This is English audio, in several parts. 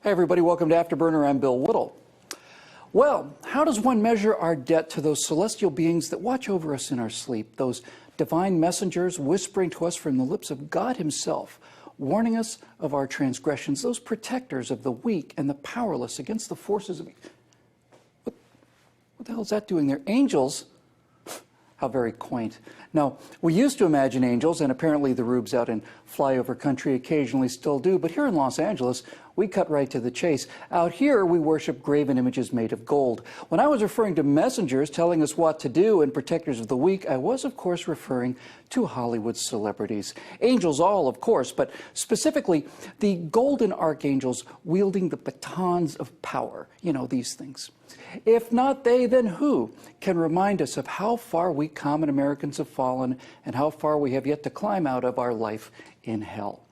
Hey everybody, welcome to Afterburner. I'm Bill Whittle. Well, how does one measure our debt to those celestial beings that watch over us in our sleep, those divine messengers whispering to us from the lips of God himself, warning us of our transgressions, those protectors of the weak and the powerless against the forces of... What the hell is that doing there? Angels? How very quaint. Now, we used to imagine angels, and apparently the rubes out in flyover country occasionally still do, but here in Los Angeles, we cut right to the chase. Out here, we worship graven images made of gold. When I was referring to messengers telling us what to do and protectors of the weak, I was, of course, referring to Hollywood celebrities. Angels all, of course, but specifically the golden archangels wielding the batons of power. You know, these things. If not they, then who can remind us of how far we common Americans have fallen and how far we have yet to climb out of our life in hell?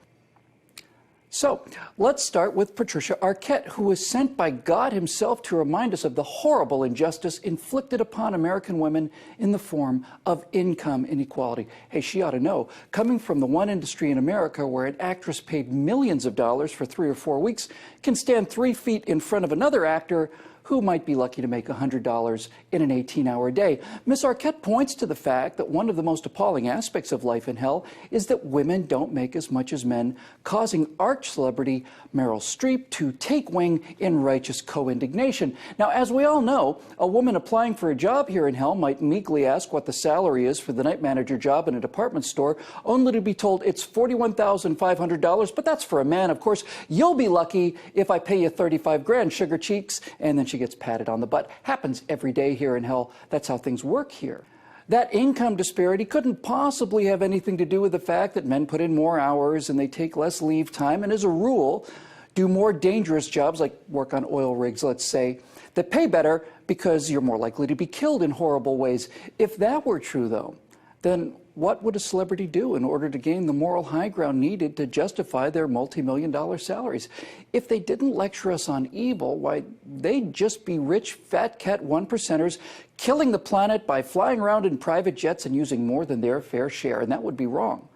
So, let's start with Patricia Arquette, who was sent by God himself to remind us of the horrible injustice inflicted upon American women in the form of income inequality. Hey, she ought to know, coming from the one industry in America where an actress paid millions of dollars for 3 or 4 weeks can stand 3 feet in front of another actor who might be lucky to make $100 in an 18-hour day. Ms. Arquette points to the fact that one of the most appalling aspects of life in hell is that women don't make as much as men, causing arch celebrity Meryl Streep to take wing in righteous co-indignation. Now, as we all know, a woman applying for a job here in hell might meekly ask what the salary is for the night manager job in a department store, only to be told it's $41,500, but that's for a man, of course. You'll be lucky if I pay you 35 grand, sugar cheeks, and then she gets patted on the butt. Happens every day here in hell. That's how things work here. That income disparity couldn't possibly have anything to do with the fact that men put in more hours and they take less leave time and, as a rule, do more dangerous jobs like work on oil rigs, let's say, that pay better because you're more likely to be killed in horrible ways. If that were true, though, then what would a celebrity do in order to gain the moral high ground needed to justify their multi-million-dollar salaries? If they didn't lecture us on evil, why, they'd just be rich, fat cat one-percenters killing the planet by flying around in private jets and using more than their fair share, and that would be wrong.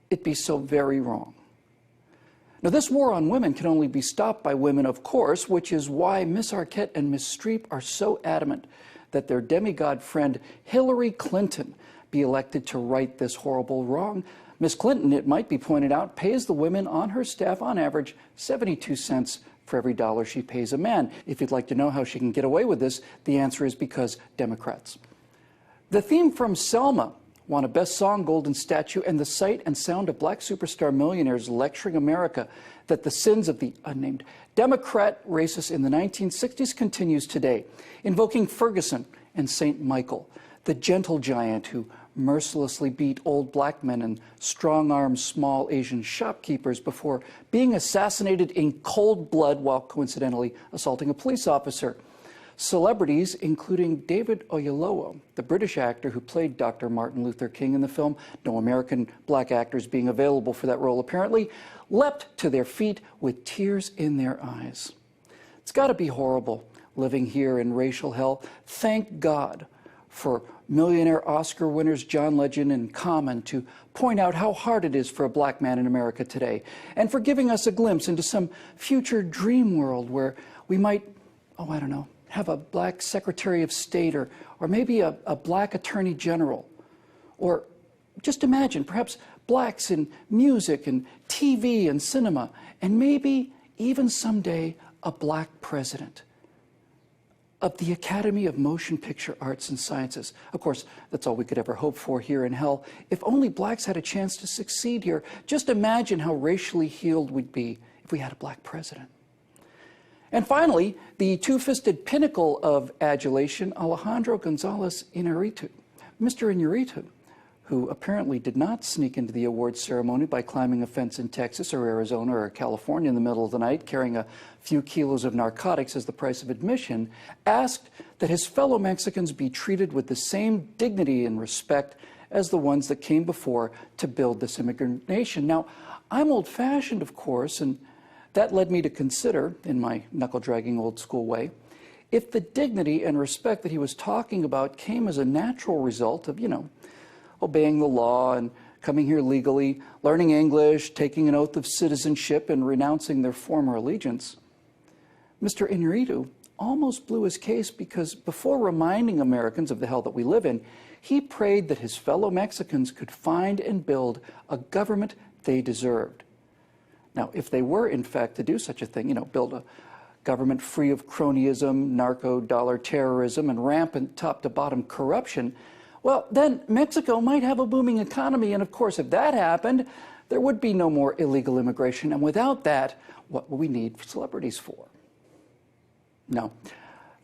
It'd be so very wrong. Now, this war on women can only be stopped by women, of course, which is why Miss Arquette and Miss Streep are so adamant that their demigod friend Hillary Clinton be elected to right this horrible wrong. Miss Clinton, it might be pointed out, pays the women on her staff on average 72 cents for every dollar she pays a man. If you'd like to know how she can get away with this, the answer is because Democrats. The theme from Selma won a Best Song Golden Statue, and the sight and sound of black superstar millionaires lecturing America that the sins of the unnamed Democrat racists in the 1960s continues today, invoking Ferguson and St. Michael, the gentle giant who mercilessly beat old black men and strong-armed small Asian shopkeepers before being assassinated in cold blood while coincidentally assaulting a police officer. Celebrities, including David Oyelowo, the British actor who played Dr. Martin Luther King in the film, no American black actors being available for that role apparently, leapt to their feet with tears in their eyes. It's got to be horrible living here in racial hell. Thank God for millionaire Oscar winners John Legend and Common to point out how hard it is for a black man in America today, and for giving us a glimpse into some future dream world where we might, I don't know, have a black Secretary of State or maybe a black Attorney General. Or just imagine, perhaps blacks in music and TV and cinema, and maybe even someday a black president of the Academy of Motion Picture Arts and Sciences. Of course, that's all we could ever hope for here in hell. If only blacks had a chance to succeed here, just imagine how racially healed we'd be if we had a black president. And finally, the two-fisted pinnacle of adulation, Alejandro Gonzalez Inarritu. Mr. Inarritu, who apparently did not sneak into the awards ceremony by climbing a fence in Texas or Arizona or California in the middle of the night, carrying a few kilos of narcotics as the price of admission, asked that his fellow Mexicans be treated with the same dignity and respect as the ones that came before to build this immigrant nation. Now, I'm old-fashioned, of course, and that led me to consider, in my knuckle-dragging old-school way, if the dignity and respect that he was talking about came as a natural result of, obeying the law and coming here legally, learning English, taking an oath of citizenship, and renouncing their former allegiance, Mr. Inarritu almost blew his case because before reminding Americans of the hell that we live in, he prayed that his fellow Mexicans could find and build a government they deserved. Now, if they were, in fact, to do such a thing, build a government free of cronyism, narco-dollar terrorism, and rampant top-to-bottom corruption, well, then Mexico might have a booming economy. And of course, if that happened, there would be no more illegal immigration. And without that, what would we need celebrities for? No,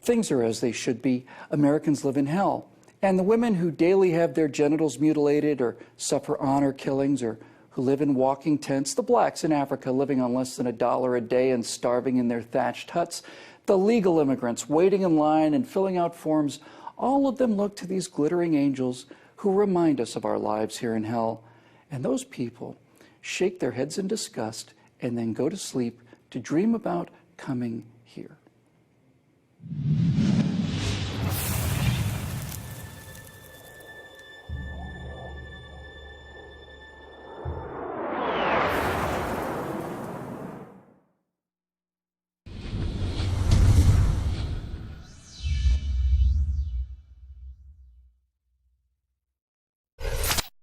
things are as they should be. Americans live in hell. And the women who daily have their genitals mutilated or suffer honor killings or who live in walking tents, the blacks in Africa living on less than $1 a day and starving in their thatched huts, the legal immigrants waiting in line and filling out forms, all of them look to these glittering angels who remind us of our lives here in hell. And those people shake their heads in disgust and then go to sleep to dream about coming here.